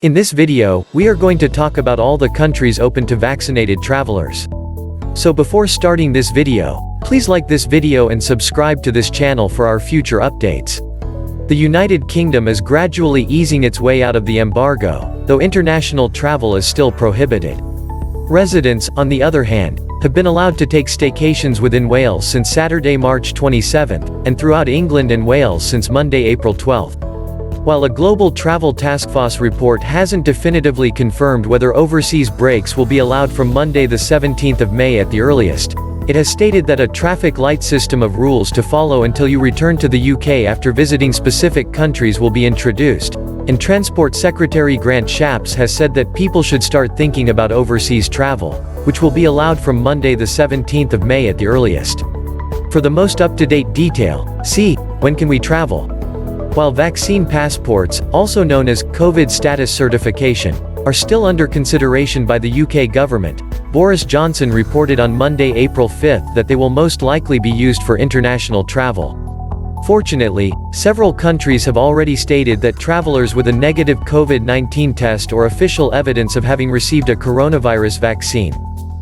In this video, we are going to talk about all the countries open to vaccinated travelers. So before starting this video, please like this video and subscribe to this channel for our future updates. The United Kingdom is gradually easing its way out of the embargo, though international travel is still prohibited. Residents, on the other hand, have been allowed to take staycations within Wales since Saturday, March 27th, and throughout England and Wales since Monday, April 12th. While a global travel taskforce report hasn't definitively confirmed whether overseas breaks will be allowed from Monday the 17th of May at the earliest, it has stated that a traffic light system of rules to follow until you return to the UK after visiting specific countries will be introduced, and Transport Secretary Grant Shapps has said that people should start thinking about overseas travel, which will be allowed from Monday the 17th of May at the earliest. For the most up-to-date detail, see, When Can We Travel? While vaccine passports, also known as COVID status certification, are still under consideration by the UK government, Boris Johnson reported on Monday, April 5th that they will most likely be used for international travel. Fortunately, several countries have already stated that travelers with a negative COVID-19 test or official evidence of having received a coronavirus vaccine,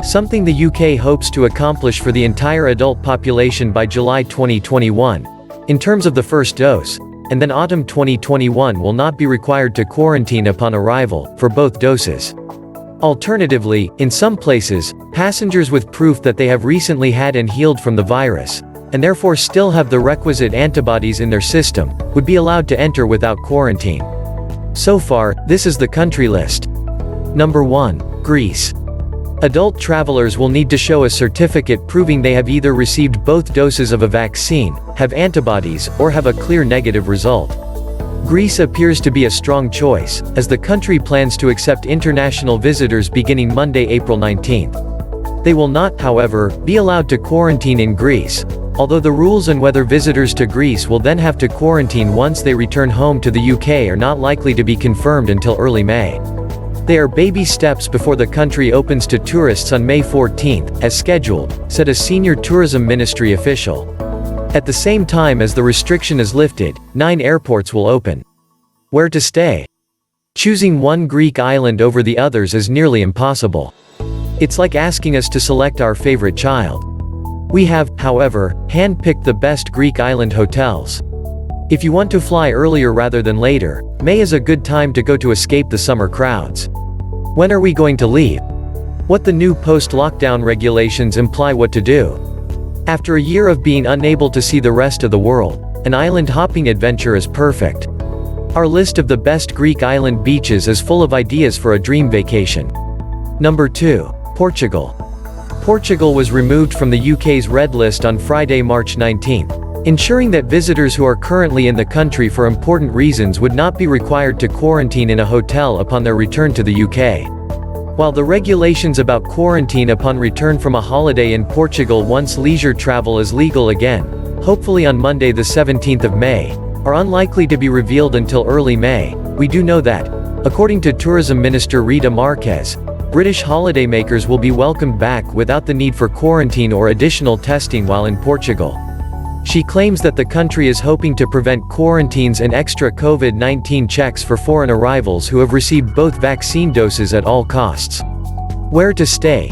something the UK hopes to accomplish for the entire adult population by July 2021, in terms of the first dose, and then autumn 2021 will not be required to quarantine upon arrival, for both doses. Alternatively, in some places, passengers with proof that they have recently had and healed from the virus, and therefore still have the requisite antibodies in their system, would be allowed to enter without quarantine. So far, this is the country list. Number 1. Greece. Adult travelers will need to show a certificate proving they have either received both doses of a vaccine, have antibodies, or have a clear negative result. Greece appears to be a strong choice, as the country plans to accept international visitors beginning Monday, April 19th. They will not, however, be allowed to quarantine in Greece, although the rules on whether visitors to Greece will then have to quarantine once they return home to the UK are not likely to be confirmed until early May. They are baby steps before the country opens to tourists on May 14th, as scheduled, said a senior tourism ministry official. At the same time as the restriction is lifted, 9 airports will open. Where to stay? Choosing one Greek island over the others is nearly impossible. It's like asking us to select our favorite child. We have, however, hand-picked the best Greek island hotels. If you want to fly earlier rather than later, May is a good time to go to escape the summer crowds. When are we going to leave? What the new post-lockdown regulations imply what to do. After a year of being unable to see the rest of the world, an island hopping adventure is perfect. Our list of the best Greek island beaches is full of ideas for a dream vacation. Number 2. Portugal. Portugal was removed from the UK's red list on Friday, March 19th. Ensuring that visitors who are currently in the country for important reasons would not be required to quarantine in a hotel upon their return to the UK. While the regulations about quarantine upon return from a holiday in Portugal once leisure travel is legal again, hopefully on Monday the 17th of May, are unlikely to be revealed until early May, we do know that, according to Tourism Minister Rita Marques, British holidaymakers will be welcomed back without the need for quarantine or additional testing while in Portugal. She claims that the country is hoping to prevent quarantines and extra COVID-19 checks for foreign arrivals who have received both vaccine doses at all costs. Where to stay?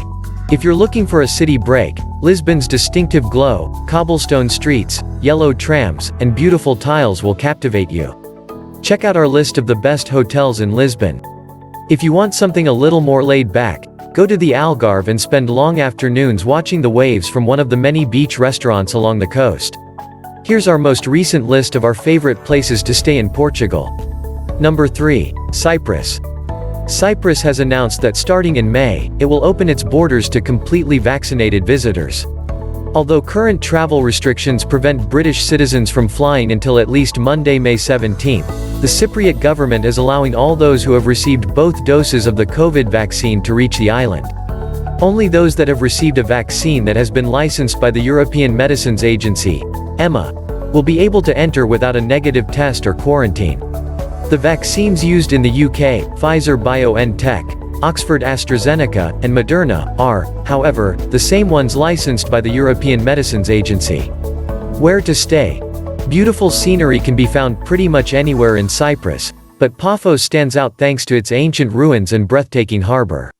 If you're looking for a city break, Lisbon's distinctive glow, cobblestone streets, yellow trams, and beautiful tiles will captivate you. Check out our list of the best hotels in Lisbon. If you want something a little more laid back, go to the Algarve and spend long afternoons watching the waves from one of the many beach restaurants along the coast. Here's our most recent list of our favorite places to stay in Portugal. Number 3. Cyprus. Cyprus has announced that starting in May, it will open its borders to completely vaccinated visitors. Although current travel restrictions prevent British citizens from flying until at least Monday, May 17th, the Cypriot government is allowing all those who have received both doses of the COVID vaccine to reach the island. Only those that have received a vaccine that has been licensed by the European Medicines Agency, EMA, will be able to enter without a negative test or quarantine. The vaccines used in the UK, Pfizer-BioNTech, Oxford AstraZeneca, and Moderna, are, however, the same ones licensed by the European Medicines Agency. Where to stay? Beautiful scenery can be found pretty much anywhere in Cyprus, but Paphos stands out thanks to its ancient ruins and breathtaking harbor.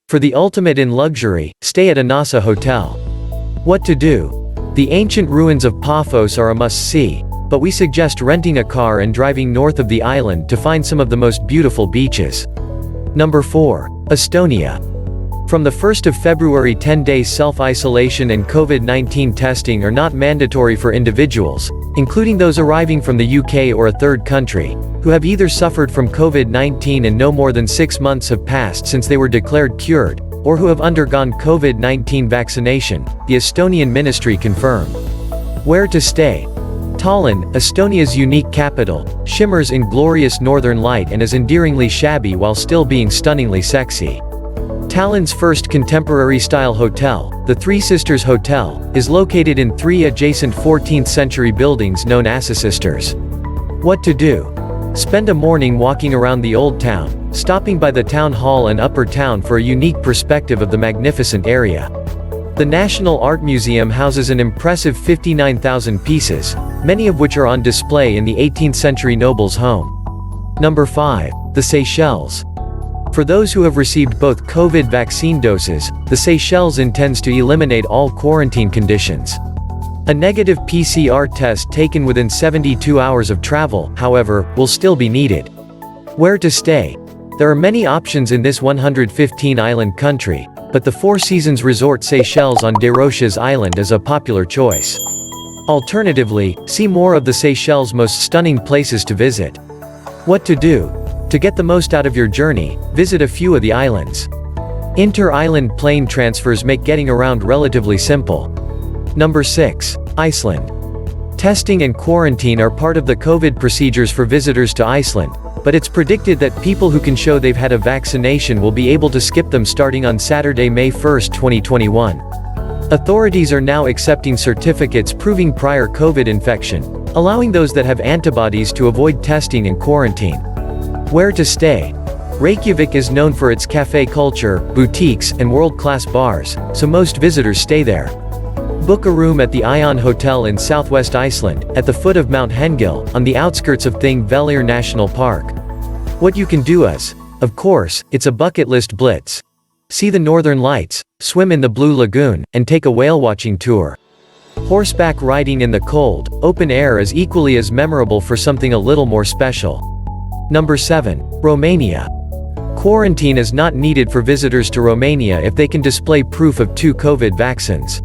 For the ultimate in luxury, stay at a NASA hotel. What to do? The ancient ruins of Paphos are a must-see, but we suggest renting a car and driving north of the island to find some of the most beautiful beaches. Number 4. Estonia. From the 1st of February, 10-day self-isolation and COVID-19 testing are not mandatory for individuals, including those arriving from the UK or a third country, who have either suffered from COVID-19 and no more than 6 months have passed since they were declared cured, or who have undergone COVID-19 vaccination, the Estonian ministry confirmed. Where to stay? Tallinn, Estonia's unique capital, shimmers in glorious northern light and is endearingly shabby while still being stunningly sexy. Tallinn's first contemporary-style hotel, the Three Sisters Hotel, is located in 3 adjacent 14th-century buildings known as Sisters. What to do? Spend a morning walking around the old town, stopping by the town hall and upper town for a unique perspective of the magnificent area. The National Art Museum houses an impressive 59,000 pieces, many of which are on display in the 18th-century noble's home. Number 5. The Seychelles. For those who have received both COVID vaccine doses, the Seychelles intends to eliminate all quarantine conditions. A negative PCR test taken within 72 hours of travel, however, will still be needed. Where to stay? There are many options in this 115-island country, but the Four Seasons Resort Seychelles on Desroches Island is a popular choice. Alternatively, see more of the Seychelles' most stunning places to visit. What to do? To get the most out of your journey, visit a few of the islands. Inter-island plane transfers make getting around relatively simple. Number 6. Iceland. Testing and quarantine are part of the COVID procedures for visitors to Iceland, but it's predicted that people who can show they've had a vaccination will be able to skip them starting on Saturday, May 1, 2021. Authorities are now accepting certificates proving prior COVID infection, allowing those that have antibodies to avoid testing and quarantine. Where to stay? Reykjavik is known for its cafe culture, boutiques, and world-class bars, so most visitors stay there. Book a room at the Ion Hotel in southwest Iceland, at the foot of Mount Hengil, on the outskirts of Thingvellir National Park. What you can do is, of course, it's a bucket list blitz. See the northern lights, swim in the Blue Lagoon, and take a whale-watching tour. Horseback riding in the cold, open air is equally as memorable for something a little more special. Number 7. Romania. Quarantine is not needed for visitors to Romania if they can display proof of 2 COVID vaccines.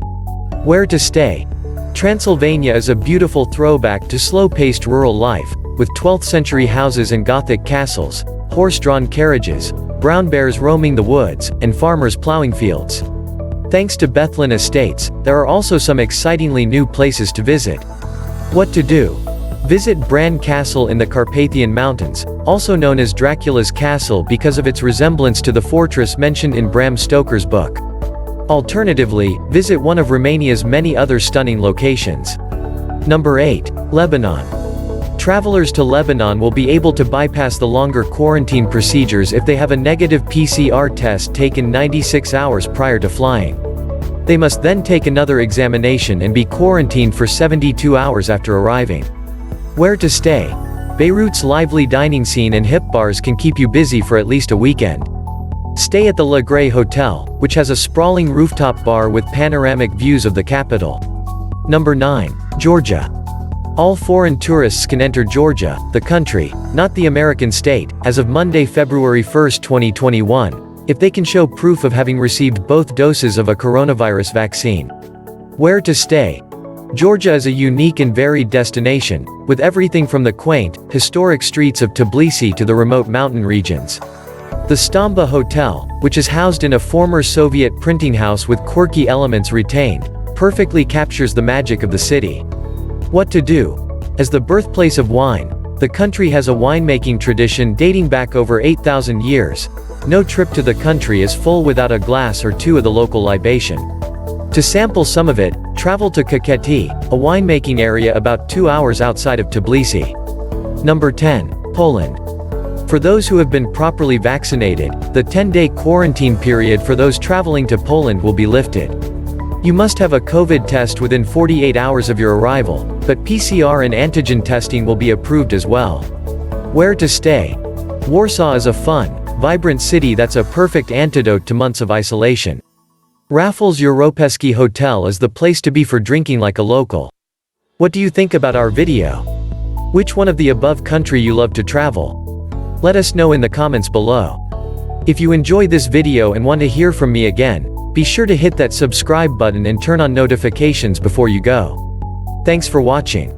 Where to stay? Transylvania is a beautiful throwback to slow-paced rural life, with 12th-century houses and Gothic castles, horse-drawn carriages, brown bears roaming the woods, and farmers plowing fields. Thanks to Bethlen Estates, there are also some excitingly new places to visit. What to do? Visit Bran Castle in the Carpathian Mountains, also known as Dracula's Castle because of its resemblance to the fortress mentioned in Bram Stoker's book. Alternatively, visit one of Romania's many other stunning locations. Number 8. Lebanon. Travelers to Lebanon will be able to bypass the longer quarantine procedures if they have a negative PCR test taken 96 hours prior to flying. They must then take another examination and be quarantined for 72 hours after arriving. Where to stay? Beirut's lively dining scene and hip bars can keep you busy for at least a weekend. Stay at the Le Gray Hotel, which has a sprawling rooftop bar with panoramic views of the capital. Number 9. Georgia. All foreign tourists can enter Georgia, the country, not the American state, as of Monday, February 1, 2021, if they can show proof of having received both doses of a coronavirus vaccine. Where to stay? Georgia is a unique and varied destination, with everything from the quaint, historic streets of Tbilisi to the remote mountain regions. The Stamba Hotel, which is housed in a former Soviet printing house with quirky elements retained, perfectly captures the magic of the city. What to do? As the birthplace of wine, the country has a winemaking tradition dating back over 8,000 years. No trip to the country is full without a glass or two of the local libation. To sample some of it, travel to Kakheti, a winemaking area about 2 hours outside of Tbilisi. Number 10. Poland. For those who have been properly vaccinated, the 10-day quarantine period for those traveling to Poland will be lifted. You must have a COVID test within 48 hours of your arrival, but PCR and antigen testing will be approved as well. Where to stay? Warsaw is a fun, vibrant city that's a perfect antidote to months of isolation. Raffles Europejski Hotel is the place to be for drinking like a local. What do you think about our video? Which one of the above country you love to travel? Let us know in the comments below. If you enjoyed this video and want to hear from me again, be sure to hit that subscribe button and turn on notifications before you go. Thanks for watching.